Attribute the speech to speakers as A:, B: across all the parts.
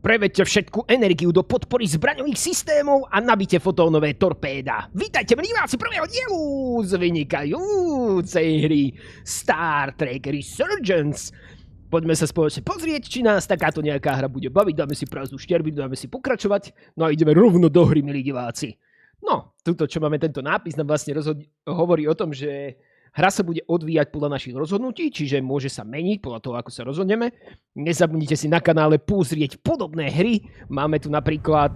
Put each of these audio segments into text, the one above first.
A: Prevedte všetku energiu do podpory zbraňových systémov a nabite fotónové torpéda. Vítajte v diváci prvého dielu z vynikajúcej hry Star Trek Resurgence. Poďme sa spoločne pozrieť, či nás takáto nejaká hra bude baviť. Dáme si prázdnu šterbinu, dáme si pokračovať. No a ideme rovno do hry, milí diváci. No, tuto, čo máme tento nápis, nám vlastne hovorí o tom, že hra sa bude odvíjať podľa našich rozhodnutí, čiže môže sa meniť podľa toho, ako sa rozhodneme. Nezabudnite si na kanále pozrieť podobné hry. Máme tu napríklad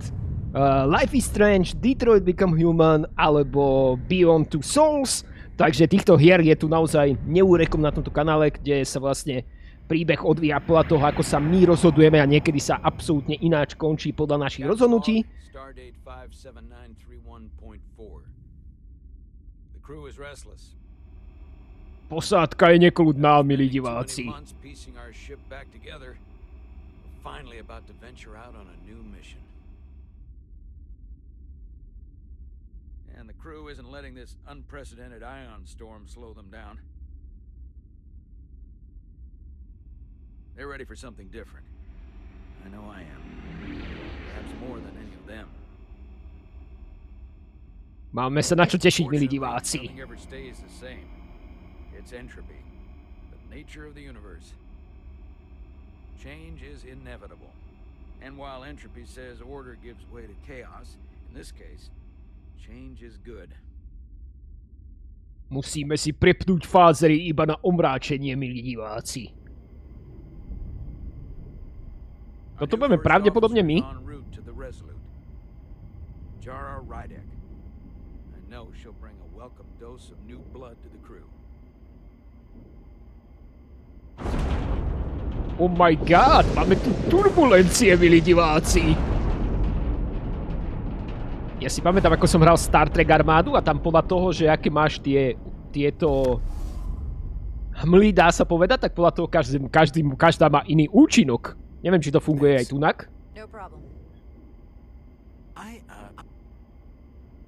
A: Life is Strange, Detroit Become Human alebo Beyond Two Souls. Takže týchto hier je tu naozaj neúrekom na tomto kanále, kde sa vlastne príbeh odvíja podľa toho, ako sa my rozhodujeme a niekedy sa absolútne ináč končí podľa našich rozhodnutí.
B: Stardate 57931.4. The crew is restless.
A: Posádka je nekludná, milí diváci.
B: And the crew isn't letting this unprecedented ion storm slow them down. They're ready for something different. I know I am. Perhaps more than any of them.
A: Máme sa na čo tešiť, milí diváci.
B: It's entropy, the nature of the universe. Change is inevitable. And while entropy says order gives way to chaos, in this case, change is good.
A: Musíme si prepnúť fázery iba na omráčenie, milí diváci. Toto budeme pravdepodobne my.
B: Jara Rydek. I know she'll bring a welcome dose of new blood to the crew.
A: Oh my god, máme tu turbulencie, milí diváci. Ja si pamätám, ako som hral Star Trek armádu a tam podľa toho, že aké máš tieto hmly, dá sa povedať, tak podľa toho každá má iný účinok. Neviem, či to funguje aj tunak.
C: No problem.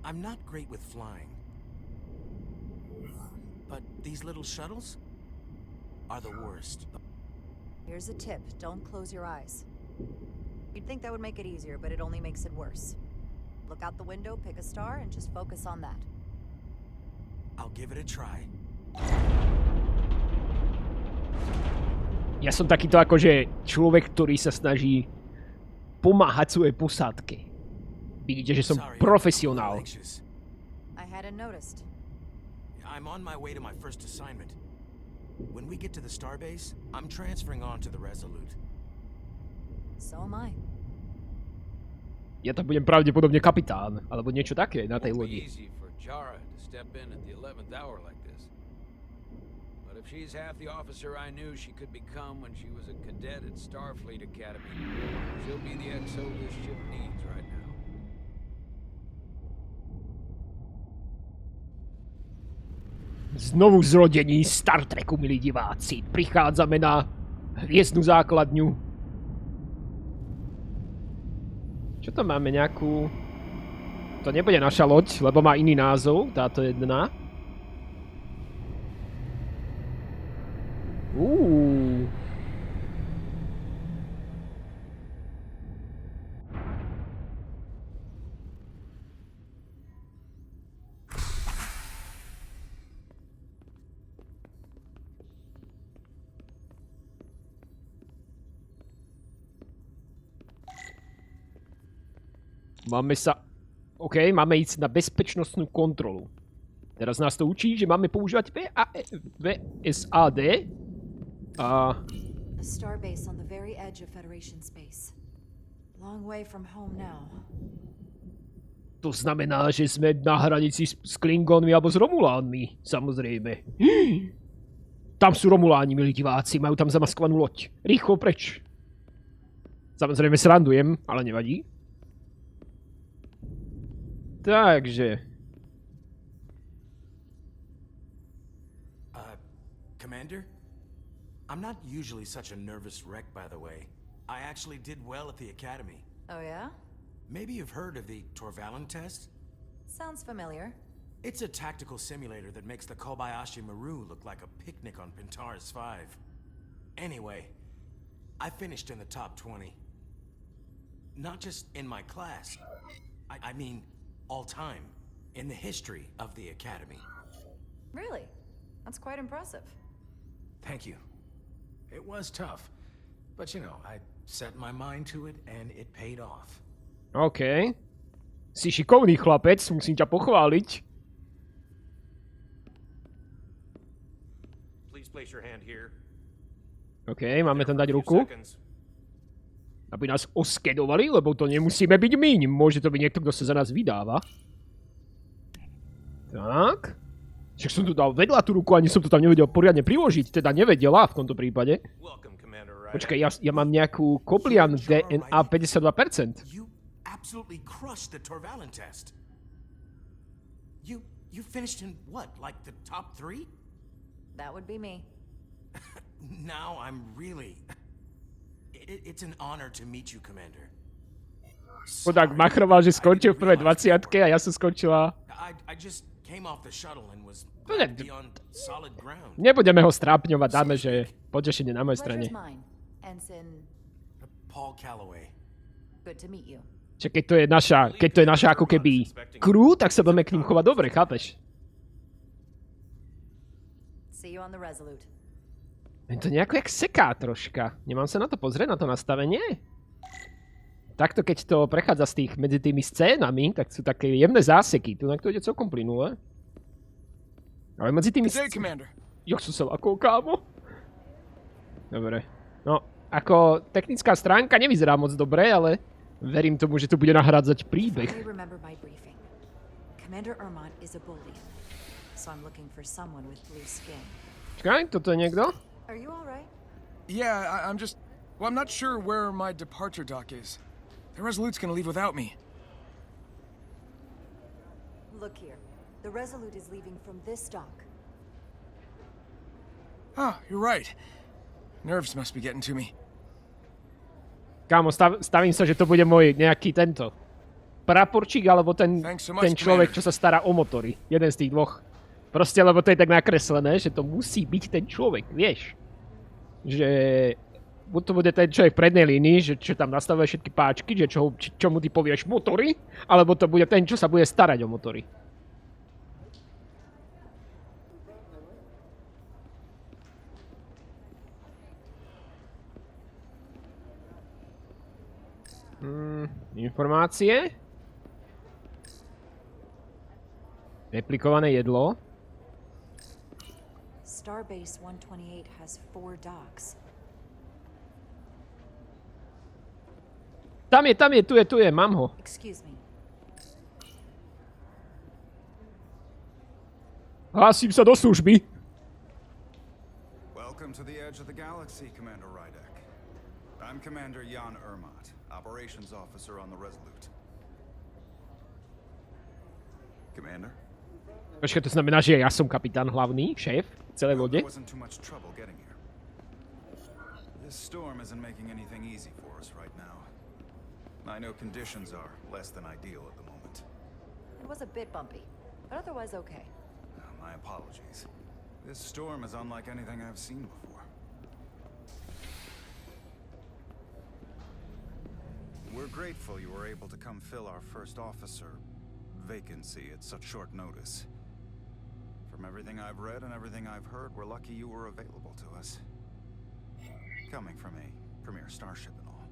D: I'm not great with flying. But these little shuttles are the worst.
C: Here's a tip, don't close your eyes. You'd think that would make it easier, but it only makes it worse. Look out the window, pick a star, and just focus on that.
D: I'll give it a try.
A: Ja som takýto akože človek, ktorý sa snaží pomáhať svojej posádke. Vidíte, že som profesionál.
C: I hadn't noticed.
D: I'm on my way to my first assignment. When we get to the starbase, I'm transferring on to the Resolute.
C: So am I.
A: Ja tam budem pravdepodobne kapitán, alebo niečo také na tej lodi.
B: But if she's half the officer I knew she could become when she was a cadet at Starfleet Academy, she'll be the XO this ship needs right now.
A: Znovu zrodení Star Treku, milí diváci. Prichádzame na hviezdnu základňu. Čo to máme, nejakú... To nebude naša loď, lebo má iný názov, táto jedna. Máme sa... OK, máme ísť na bezpečnostnú kontrolu. Teraz nás to učí, že máme používať VSAD. A...
C: A starbase on the very edge of Federation space. Long way from home now.
A: To znamená, že sme na hranici s Klingonmi alebo s Romulánmi, samozrejme. Tam sú Romuláni, milí diváci, majú tam zamaskovanú loď. Rýchlo preč. Samozrejme srandujem, ale nevadí. Takže.
D: Commander? I'm not usually such a nervous wreck, by the way. I actually did well at the academy.
C: Oh yeah?
D: Maybe you've heard of the Torvalin test?
C: Sounds familiar.
D: It's a tactical simulator that makes the Kobayashi Maru look like a picnic on Pintaris 5. Anyway, I finished in the top 20. Not just in my class. I mean, all time. In the history of the Academy.
C: Really? That's quite impressive.
D: Thank you. It was tough. But you know, I set my mind to it and it paid off.
A: OK. Si šikovný chlapec, musím ťa pochváliť.
E: Please place your hand here.
A: OK, máme tam dať ruku.
E: Seconds.
A: Aby nás oskedovali, lebo to nemusíme byť my. Môže to byť niekto, kto sa za nás vydáva. Tak. Však som tu dal vedľa tú ruku, ani som to tam nevedel poriadne priložiť. Teda nevedela v tomto prípade.
E: Welcome, Commander Ryder.
A: Počkaj, ja mám nejakú koblian DNA 52%.
D: You absolutely crushed the Torvalin test. You finished in what, like the top 3?
C: That would be me.
D: Now I'm really... It's an honor to meet you, Commander.
A: Chudák machroval, že skončil v prvej 20-ke a ja som skončila...
D: I just came off the shuttle and was
A: No
D: glad
A: tak-
D: to be on solid ground.
A: Nebudeme ho strápňovať, dáme, že potešenie na mojej strane.
C: Pleasure's mine. Ensign,
D: Paul Calloway.
C: good to meet you.
A: Čiže keď to je naša ako keby crew, tak sa budeme k ním chovať dobre, chápeš?
C: See you on the Resolute.
A: Len to nejako jak seká troška. Nemám sa na to pozrieť, na to nastavenie? Takto keď to prechádza z tých, medzi tými scénami, tak sú také jemné záseky. Tu to ide celkom plynule. Ale medzi tými... Jak som sa lakol, kámo? Dobre. No, ako technická stránka nevyzerá moc dobre, ale verím tomu, že to bude nahrádzať príbeh.
C: I remember my briefing. Commander Ermont is a Bolian, so I'm looking for someone with blue skin.
A: Čakaj, toto je niekto?
C: Are you all right?
F: Yeah, I'm just... Well, I'm not sure where my departure dock is. The Resolute's gonna leave without me.
C: Look here. The Resolute is leaving from this dock.
F: Ah, you're right. Nerves must be getting to me.
A: Kámo, stavím sa, že to bude môj nejaký tento praporčík, alebo ten človek, čo sa stará o motory. Jeden z tých dvoch. Proste, lebo to je tak nakreslené, že to musí byť ten človek, vieš. Že... Buď to bude ten človek v prednej línii, že čo tam nastavuje všetky páčky, že čo mu ty povieš motory, alebo to bude ten, čo sa bude starať o motory. Informácie. Replikované jedlo.
C: Starbase 128 has 4 docks.
A: Tam je, tu je, mám ho.
C: Excuse me.
A: Hlásim sa do služby.
G: Welcome to the edge of the galaxy, Commander Rydek. I'm Commander Jan Ermont, Operations Officer on the Resolute. Commander?
A: Počkaj, to znamená, že ja som kapitán hlavný, šéf celej lode.
G: There wasn't too much trouble getting here. This storm isn't making anything easy for us right now. I know conditions are less than ideal at the moment.
C: It was a bit bumpy, but otherwise okay.
G: My apologies. This storm is unlike anything I've seen before. We're grateful you were able to come fill our first officer vacancy at such short notice. From everything I've read and everything I've heard, we're lucky you were available to us. Coming from a premier starship and all.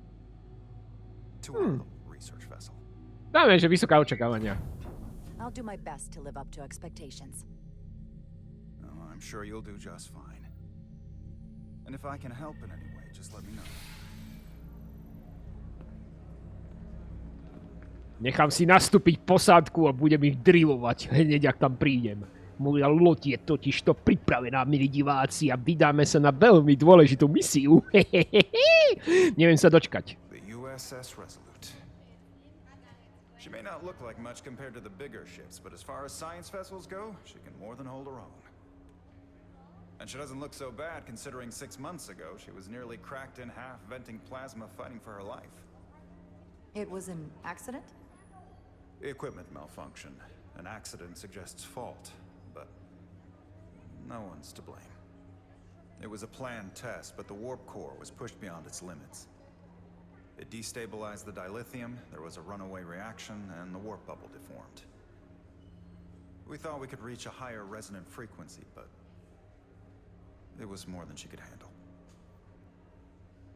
G: To our little research vessel.
A: Dáme, že vysoká očakávania.
C: I'll do my best to live up to expectations.
G: Oh, I'm sure you'll do just fine. And if I can help in any way, just let me know.
A: Nechám si nastúpiť posádku a budem ich drillovať hneď, ak tam prídem. Moja loď je totižto pripravená, milí diváci, a vydáme sa na veľmi dôležitú misiu. Neviem sa dočkať.
G: The USS Resolute. She may not look like much compared to the bigger ships, but as far as science vessels go, she can more than hold her own. And she doesn't look so bad considering 6 months ago she was nearly cracked in half, venting plasma, fighting for her life.
C: It was an accident?
G: Equipment malfunction. An accident suggests fault, but no one's to blame. It was a planned test, but the warp core was pushed beyond its limits. It destabilized the dilithium, there was a runaway reaction, and the warp bubble deformed. We thought we could reach a higher resonant frequency, but it was more than she could handle.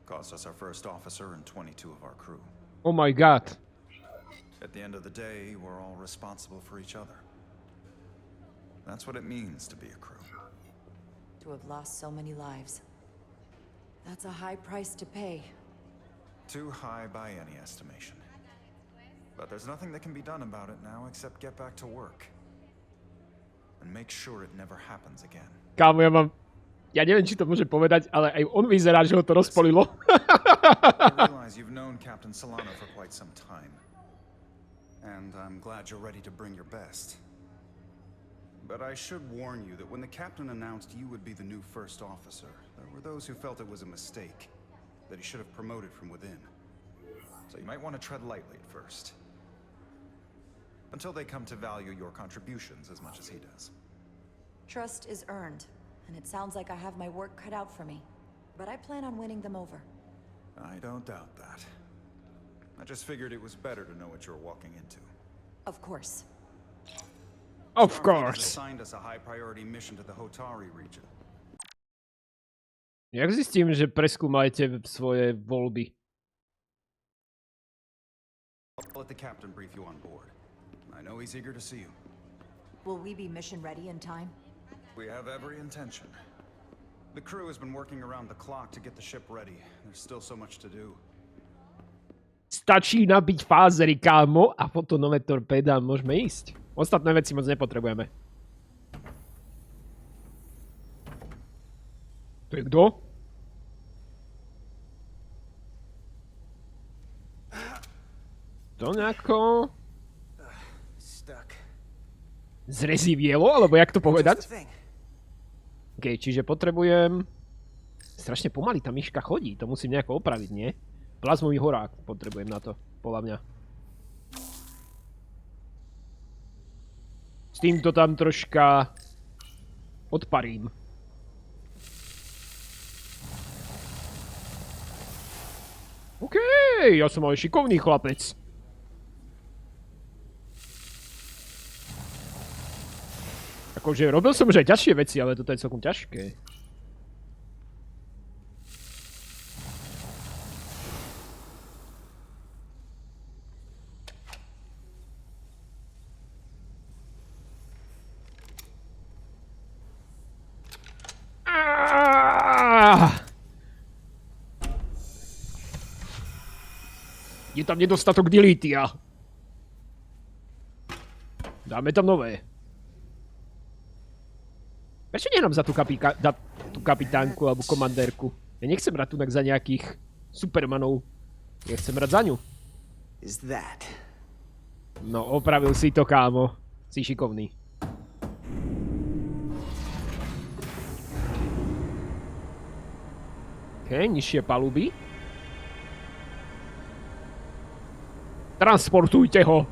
G: Cost us our first officer and 22 of our crew.
A: Oh my god.
G: At the end of the day, we're all responsible for each other. That's what it means to be a crew.
C: To have lost so many lives. That's a high price to pay.
G: Too high by any estimation. But there's nothing that can be done about it now except get back to work. And make sure it never happens again.
A: Kámo, ja neviem, či to môže povedať, ale aj on vyzerá, že ho to rozpolilo.
G: I realize you've known Captain Solano for quite some time. And I'm glad you're ready to bring your best. But I should warn you that when the captain announced you would be the new first officer, there were those who felt it was a mistake, that he should have promoted from within. So you might want to tread lightly at first. Until they come to value your contributions as much as he does.
C: Trust is earned, and it sounds like I have my work cut out for me. But I plan on winning them over.
G: I don't doubt that. I just figured it was better to know what you're walking into.
C: Of course.
A: Of
G: Starfleet has
A: course.
G: assigned us a high-priority mission to the Hotari region.
A: Jak zistím, že preskúmajte svoje voľby?
G: I'll let the captain brief you on board. I know he's eager to see you.
C: Will we be mission ready in time?
G: We have every intention. The crew has been working around the clock to get the ship ready. There's still so much to do.
A: Stačí nabiť fázery, kámo, a fotónové torpéda, môžeme ísť. Ostatné veci moc nepotrebujeme. To je kto? To nejako... Zrezivielo, alebo jak to povedať? OK, čiže potrebujem... Strašne pomaly tá myška chodí, to musím nejako opraviť, nie? Plazmový horák potrebujem na to, podľa mňa. S týmto tam troška odparím. OK, ja som ale šikovný chlapec. Akože robil som už aj ťažšie veci, ale toto je celkom ťažké. Je tam nedostatok dilítia. Dáme tam nové. Prečo nehrám za tú kapitánku alebo komandérku? Ja nechcem hrať tunak za nejakých supermanov. Ja chcem hrať za ňu. No, opravil si to, kámo. Si šikovný. OK, nižšie paluby. Transportujte ho!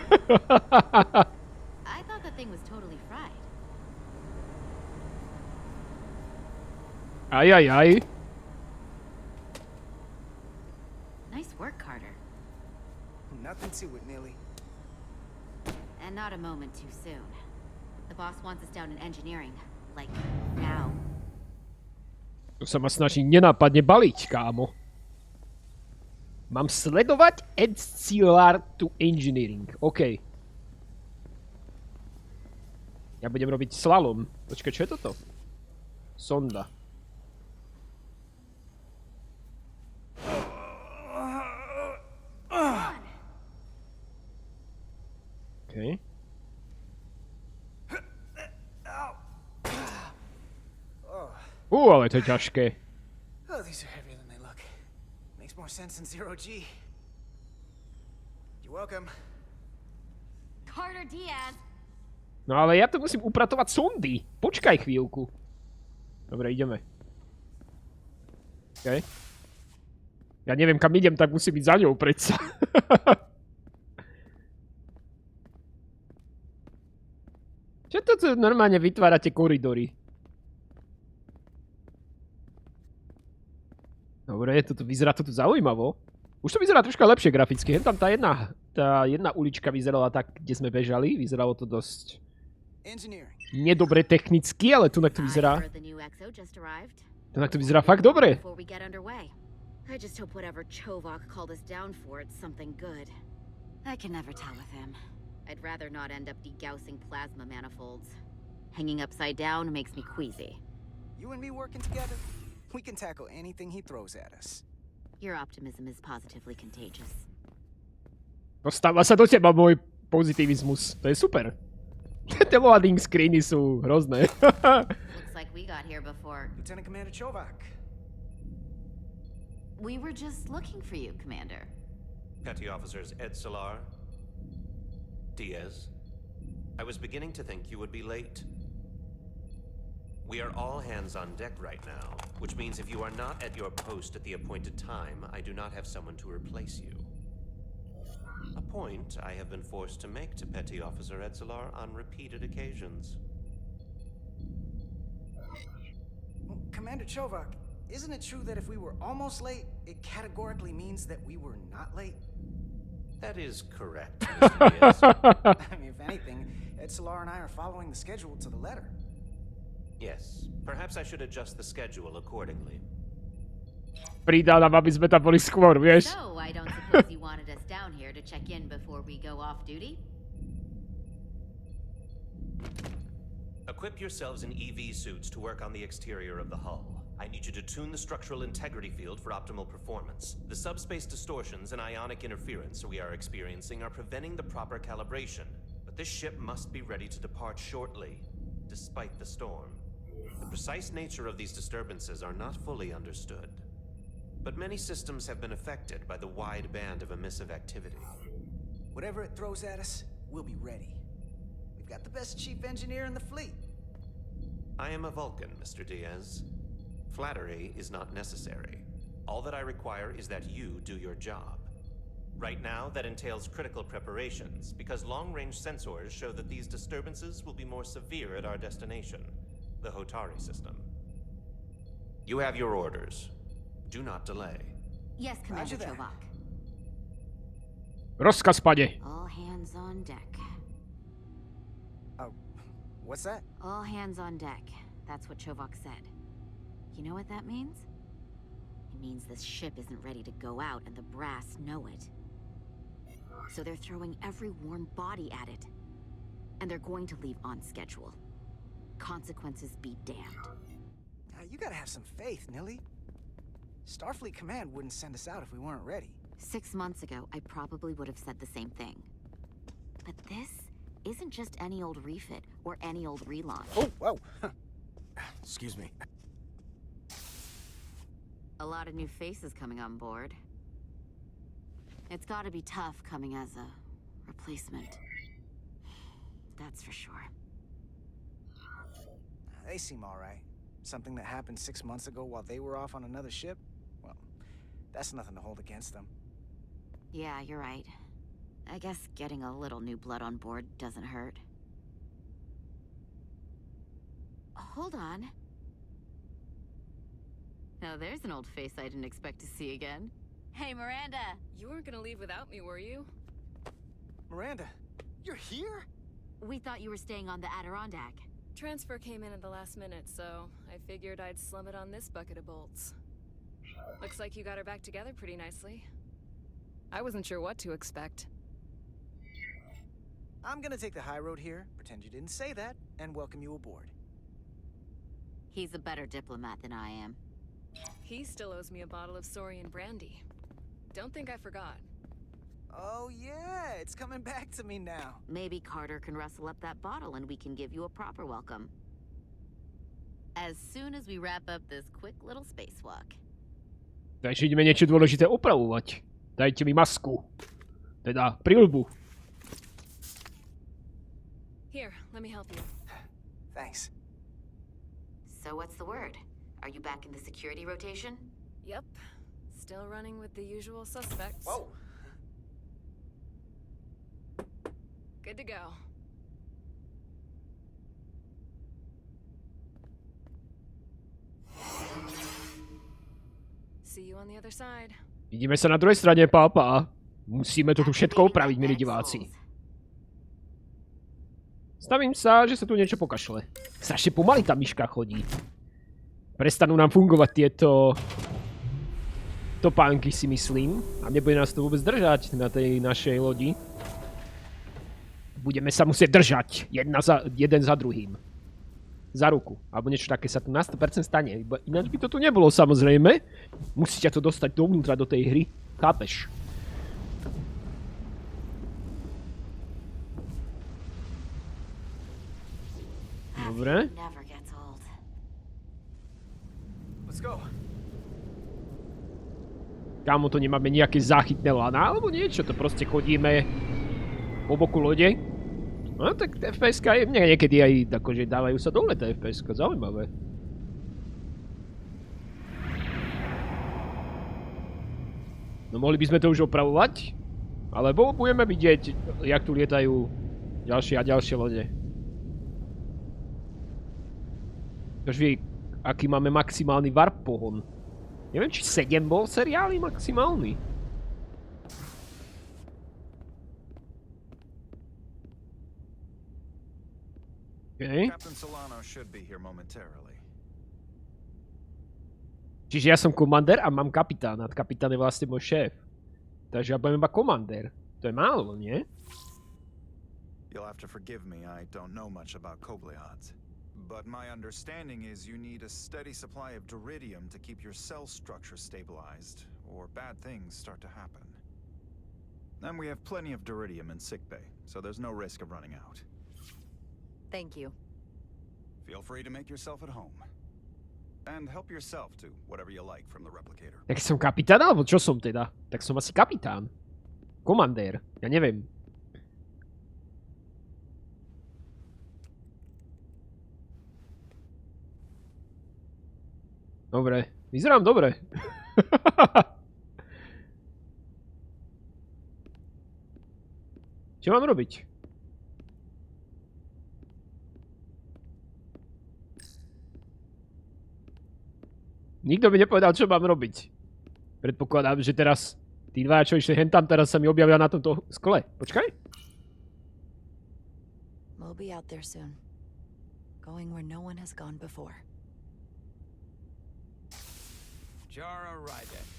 H: I thought the thing was totally fried.
A: Aj.
H: Nice work, Carter.
I: Nothing to it, Millie.
H: And not a moment too soon. The boss wants us down in engineering. Like, now.
A: To sa ma snaží nenápadne baliť, kámo. Mám sledovať Ancillary to Engineering. OK. Ja budem robiť slalom. Počkaj, čo je toto? Sonda. OK. Ale to je ťažké.
I: Oh, these are heavier than they look. Makes more sense than zero G. You're welcome.
H: Carter Diaz!
A: No ale ja to musím upratovať sondy. Počkaj chvíľku. Dobre, ideme. OK. Ja neviem, kam idem, tak musím byť za ňou predsa. Čo to tu normálne vytvárate koridory? Dobre, toto vyzerá to tu zaujímavo. Už to vyzerá troška lepšie graficky. Jen tam tá jedna ulička vyzerala tak, kde sme bežali. Vyzeralo to dosť nedobre technicky, ale tu to vyzerá... Tu to vyzerá fakt dobre.
H: I just hope whatever Chovok called us down for, it's something good. I can never tell with him. I'd rather not end up degaussing plasma manifolds. Hanging upside down makes me queasy.
I: You and me working together, we can tackle anything he throws at us.
H: Your optimism is positively contagious.
A: Dostáva sa do teba môj pozitivizmus. To je super. Tie loading screeny sú hrozné.
H: Looks like we got here before.
I: Lieutenant Commander Chovok.
H: We were just looking for you, Commander.
E: Petty Officers Ed Solar, Diaz. I was beginning to think you would be late. We are all hands on deck right now, which means if you are not at your post at the appointed time, I do not have someone to replace you. A point I have been forced to make to Petty Officer Edsolar on repeated occasions.
I: Well, Commander Chovok, isn't it true that if we were almost late, it categorically means that we were not late?
E: That is correct, Mr. Diaz.
I: I mean, if anything, Edsolar and I are following the schedule to the letter.
E: Yes, perhaps I should adjust the schedule accordingly.
A: Pridal nám, aby sme tam boli skôr, vieš?
H: So, I don't suppose you wanted us down here to check in before we go off duty?
E: Equip yourselves in EV suits to work on the exterior of the hull. I need you to tune the structural integrity field for optimal performance. The subspace distortions and ionic interference we are experiencing are preventing the proper calibration. But this ship must be ready to depart shortly, despite the storm. The precise nature of these disturbances are not fully understood. But many systems have been affected by the wide band of emissive activity.
I: Whatever it throws at us, we'll be ready. We've got the best chief engineer in the fleet.
E: I am a Vulcan, Mr. Diaz. Flattery is not necessary. All that I require is that you do your job. Right now, that entails critical preparations, because long-range sensors show that these disturbances will be more severe at our destination, the Hotari system. You have your orders. Do not delay.
H: Yes, Commander Chovok.
A: Rozkaz, pane.
H: All hands on deck.
I: What's that?
H: All hands on deck. That's what Chovok said. You know what that means? It means this ship isn't ready to go out and the brass know it. So they're throwing every warm body at it. And they're going to leave on schedule. Consequences be damned.
I: You gotta have some faith, Nilly. Starfleet Command wouldn't send us out if we weren't ready.
H: 6 months ago, I probably would have said the same thing. But this isn't just any old refit or any old relaunch.
I: Oh, whoa. Excuse me.
H: A lot of new faces coming on board. It's gotta be tough coming as a replacement. That's for sure.
I: They seem all right. Something that happened 6 months ago while they were off on another ship? Well, that's nothing to hold against them.
H: Yeah, you're right. I guess getting a little new blood on board doesn't hurt. Hold on. Now there's an old face I didn't expect to see again. Hey, Miranda!
J: You weren't gonna leave without me, were you?
I: Miranda, you're here?
H: We thought you were staying on the Adirondack.
J: Transfer came in at the last minute, so I figured I'd slum it on this bucket of bolts. Looks like you got her back together pretty nicely. I wasn't sure what to expect.
I: I'm gonna take the high road here, pretend you didn't say that, and welcome you aboard.
H: He's a better diplomat than I am.
J: He still owes me a bottle of Saurian brandy. Don't think I forgot.
I: Oh yeah, it's coming back to me now.
H: Maybe Carter can rustle up that bottle and we can give you a proper welcome. As soon as we wrap up this quick little spacewalk.
A: Takže ideme niečo dôležité opravovať. Dajte mi masku. Teda príľbu.
J: Here, let me help you.
I: Thanks.
H: So what's the word? Are you back in the security rotation?
J: Yep. Still running with the usual suspects.
I: Whoa!
J: Good to go. See you on the other side.
A: Vidíme sa na druhej strane, pápa. Musíme to tu všetko opraviť, milí diváci. Stavím sa, že sa tu niečo pokašle. Strašne pomaly tá myška chodí. Prestanú nám fungovať tieto topánky, si myslím. A nebude nás to vôbec držať na tej našej lodi. Budeme sa musieť držať jeden za druhým. Za ruku. Alebo niečo také sa tu na 100% stane. Ináč by to tu nebolo, samozrejme. Musíte to dostať dovnútra do tej hry. Chápeš? Dobre. Kámo, to nemáme nejaké záchytné lana, alebo niečo. To proste chodíme po boku lode. No tak FPS-ka je, mne niekedy aj akože dávajú sa dole tá FPS-ka, zaujímavé. No mohli by sme to už opravovať, alebo budeme vidieť, jak tu lietajú ďalšie a ďalšie lode. Tož vie, aký máme maximálny warp pohon. Neviem, či 7 bol v seriáli maximálny. Okay. Čiže ja som komandér a mám kapitána. Kapitán je vlastne môj šéf. Takže ja budem iba komandér. To je málo, nie?
G: You'll have to forgive me, I don't know much about Kobliads. But my understanding is you need a steady supply of duridium to keep your cell structure stabilized, or bad things start to happen. And we have plenty of duridium in sickbay, so there's no risk of running out.
C: Thank you.
G: Feel free to make yourself at home. And help yourself to whatever you like from the replicator.
A: Tak som kapitán, alebo čo som teda? Tak som asi kapitán. Komandér, ja neviem. Dobre, vyzerám dobre. Čo mám robiť? Nikto mi nepovedal, čo mám robiť. Predpokladám, že teraz tí dvaja, čo išli hentam, teraz sa mi objavia na tomto skle. Počkaj.
C: We'll be out there soon. Going where no one has gone before.
B: Jara Rydet.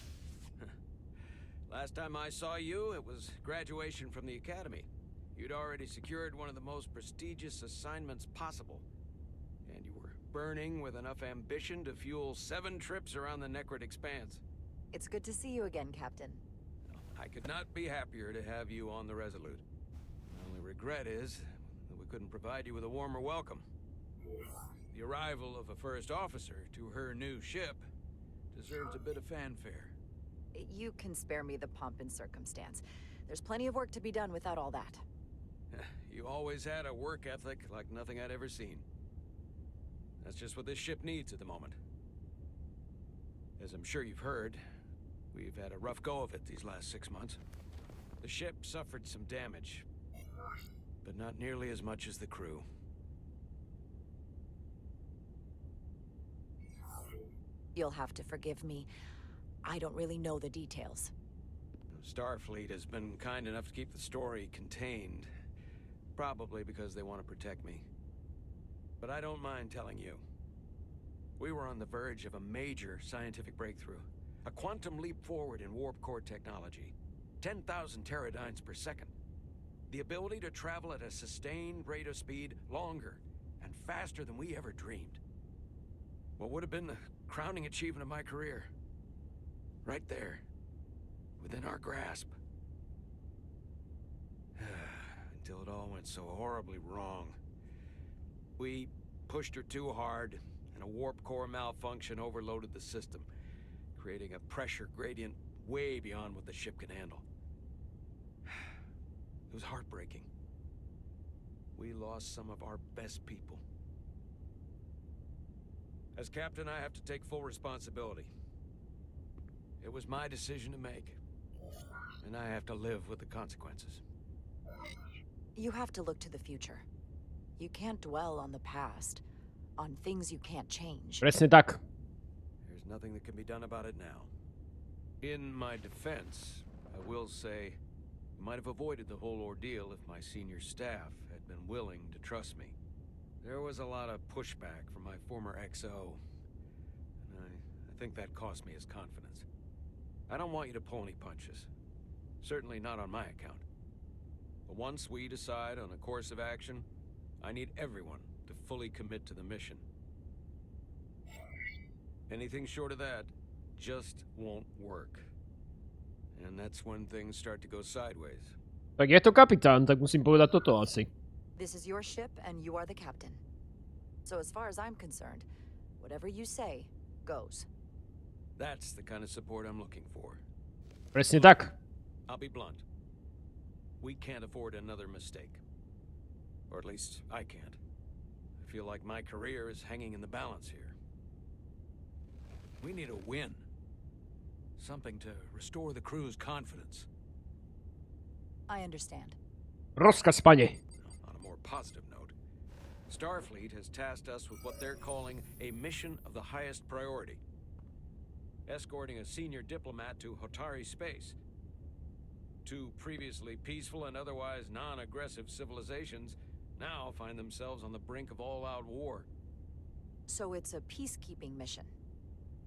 B: Last time I saw you, it was graduation from the academy. You'd already secured one of the most prestigious assignments possible. And you were burning with enough ambition to fuel 7 trips around the Necrid Expanse.
C: It's good to see you again, Captain.
B: I could not be happier to have you on the Resolute. My only regret is that we couldn't provide you with a warmer welcome. The arrival of a first officer to her new ship deserves a bit of fanfare.
C: You can spare me the pomp and circumstance. There's plenty of work to be done without all that.
B: You always had a work ethic like nothing I'd ever seen. That's just what this ship needs at the moment. As I'm sure you've heard, we've had a rough go of it these last 6 months. The ship suffered some damage, but not nearly as much as the crew.
C: You'll have to forgive me. I don't really know the details.
B: Starfleet has been kind enough to keep the story contained. Probably because they want to protect me. But I don't mind telling you. We were on the verge of a major scientific breakthrough. A quantum leap forward in warp core technology. 10,000 teradynes per second. The ability to travel at a sustained rate of speed longer and faster than we ever dreamed. What would have been the crowning achievement of my career? Right there. Within our grasp. Until it all went so horribly wrong. We pushed her too hard, and a warp core malfunction overloaded the system, creating a pressure gradient way beyond what the ship can handle. It was heartbreaking. We lost some of our best people. As captain, I have to take full responsibility. It was my decision to make, and I have to live with the consequences.
C: You have to look to the future. You can't dwell on the past, on things you can't change.
A: Presne tak.
B: There's nothing that can be done about it now. In my defense, I will say I might have avoided the whole ordeal if my senior staff had been willing to trust me. There was a lot of pushback from my former XO, and I think that cost me his confidence. I don't want you to pull any punches. Certainly not on my account. But once we decide on a course of action, I need everyone to fully commit to the mission. Anything short of that just won't work. And that's when things start to go sideways.
A: Tak je to kapitán, tak musím povedať toto asi.
C: This is your ship and you are the captain. So as far as I'm concerned, whatever you say goes.
B: That's the kind of support I'm looking for.
A: Presne tak.
B: I'll be blunt. We can't afford another mistake. Or at least I can't. I feel like my career is hanging in the balance here. We need a win. Something to restore the crew's confidence.
C: I understand.
A: Rozkaz, pane.
B: On a more positive note, Starfleet has tasked us with what they're calling a mission of the highest priority. Escorting a senior diplomat to Hotari space. Two previously peaceful and otherwise non-aggressive civilizations now find themselves on the brink of all-out war.
C: So it's a peacekeeping mission.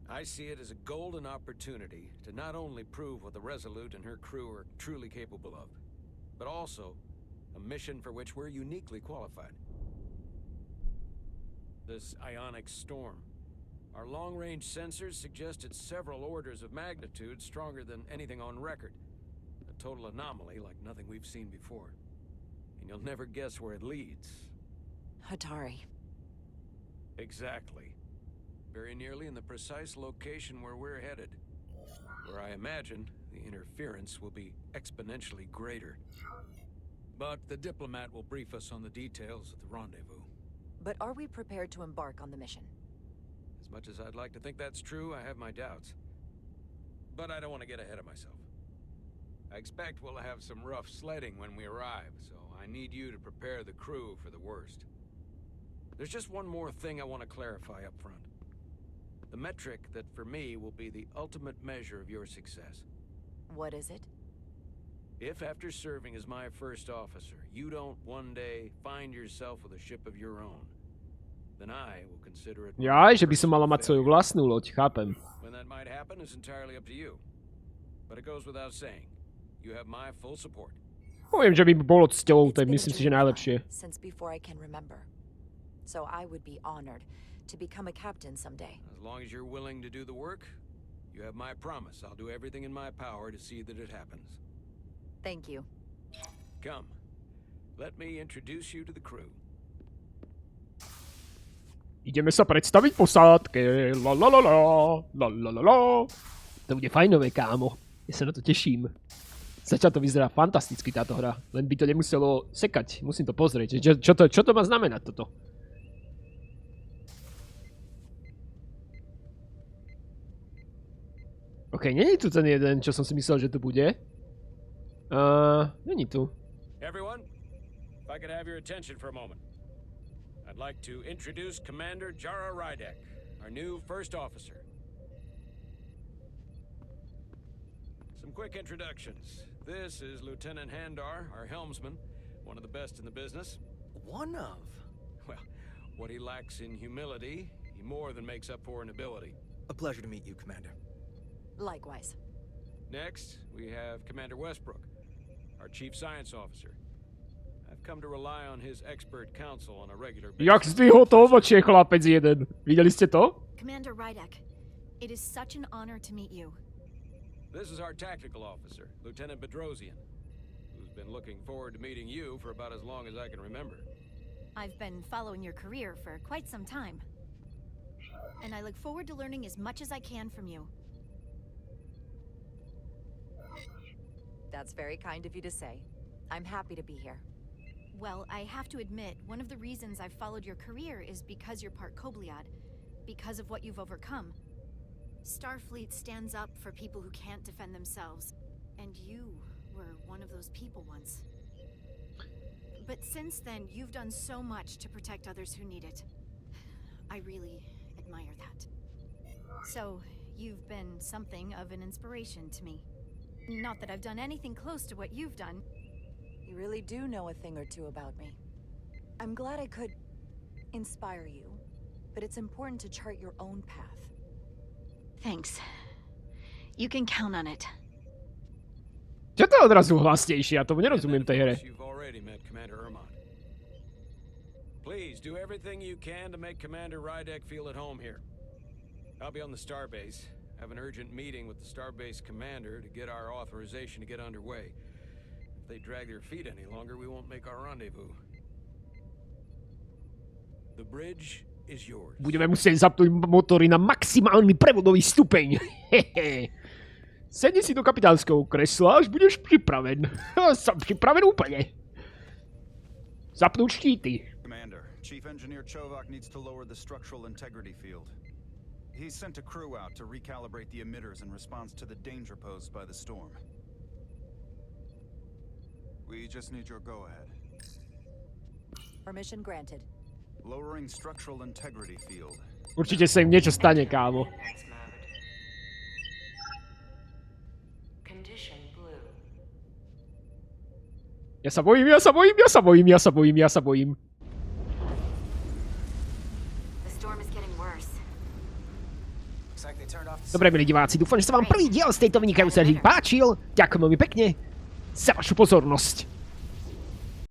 B: I see it as a golden opportunity to not only prove what the Resolute and her crew are truly capable of, but also a mission for which we're uniquely qualified. This ionic storm. Our long-range sensors suggested several orders of magnitude stronger than anything on record. A total anomaly like nothing we've seen before. And you'll never guess where it leads.
C: Hotari.
B: Exactly. Very nearly in the precise location where we're headed. Where I imagine the interference will be exponentially greater. But the diplomat will brief us on the details of the rendezvous.
C: But are we prepared to embark on the mission?
B: As much as I'd like to think that's true, I have my doubts. But I don't want to get ahead of myself. I expect we'll have some rough sledding when we arrive, so I need you to prepare the crew for the worst. There's just one more thing I want to clarify up front. The metric that for me will be the ultimate measure of your success.
C: What is it?
B: If after serving as my first officer, you don't one day find yourself with a ship of your own, then I will consider it.
A: Jaj, že by som mala mať svoju vlastnú loď, chápem.
B: When that might happen is entirely up to you. But it goes without saying, you have my full support.
A: Poviem, že by bolo cťou, to je myslím si, že najlepšie.
C: Since before I can remember. So I would be honored to become a captain someday.
B: As long as you're willing to do the work, you have my promise. I'll do everything in my power to see that it happens.
C: Thank you.
B: Come. Let me introduce you to the crew.
A: Ideme sa predstaviť posádke. La la la la. La la la la. To bude fajnové, kámo. Ja sa na to teším. Zatiaľ to vyzerá fantasticky táto hra. Len by to nemuselo sekať. Musím to pozrieť. Čo to má znamenať toto? OK, není tu ten jeden, čo som si myslel, že tu bude. Není tu.
B: Everyone, if I could have your attention for a moment. I'd like to introduce Commander Jara Rydek, our new first officer. Some quick introductions. This is Lieutenant Handar, our helmsman, one of the best in the business.
I: One of?
B: Well, what he lacks in humility, he more than makes up for in ability.
I: A pleasure to meet you, Commander.
C: Likewise.
B: Next, we have Commander Westbrook, our chief science officer. I've come to rely on his expert counsel on a regular basis.
A: Jak zdvihol to obočie, chlapec jeden. Videli ste to?
K: Commander Rydek, it is such an honor to meet you.
B: This is our tactical officer, Lieutenant Bedrosian, who's been looking forward to meeting you for about as long as I can remember.
K: I've been following your career for quite some time. And I look forward to learning as much as I can from you.
C: That's very kind of you to say. I'm happy to be here.
K: Well, I have to admit, one of the reasons I've followed your career is because you're part Kobliad, because of what you've overcome. Starfleet stands up for people who can't defend themselves, and you were one of those people once. But since then, you've done so much to protect others who need it. I really admire that. So, You've been something of an inspiration to me. Not that I've done anything close to what you've done.
C: You really do know a thing or two about me. I'm glad I could inspire you, but it's important to chart your own path.
K: Thanks. You can count on it.
A: Čo to odrazu hlasnejšie? Ja tomu nerozumiem tej hre.
B: You've already met Commander Ermont. Please do everything you can to make Commander Rydek feel at home here. I'll be on the starbase. Have an urgent meeting with the starbase commander to get our authorization to get underway. If they drag their feet any longer, we won't make our rendezvous. The bridge is yours.
A: Budeme musieť zapnúť motory na maximálny prevodový stupeň. Sedni si do kapitánskeho kresla, až budeš pripraven. Som pripraven úplne. Zapnúť štíty.
G: Commander, Chief Engineer Chovak needs to lower the structural integrity field. He's sent a crew out to recalibrate the emitters in response to the danger posed by the storm. We just need your go-ahead.
C: Permission granted.
G: Lowering structural integrity field.
A: Určite sa im niečo stane, kámo. Ja sa bojím. Dobre, milí diváci, dúfam, že sa vám prvý diel z tejto vynikajúcej hry páčil. Ďakujem veľmi pekne za vašu pozornosť.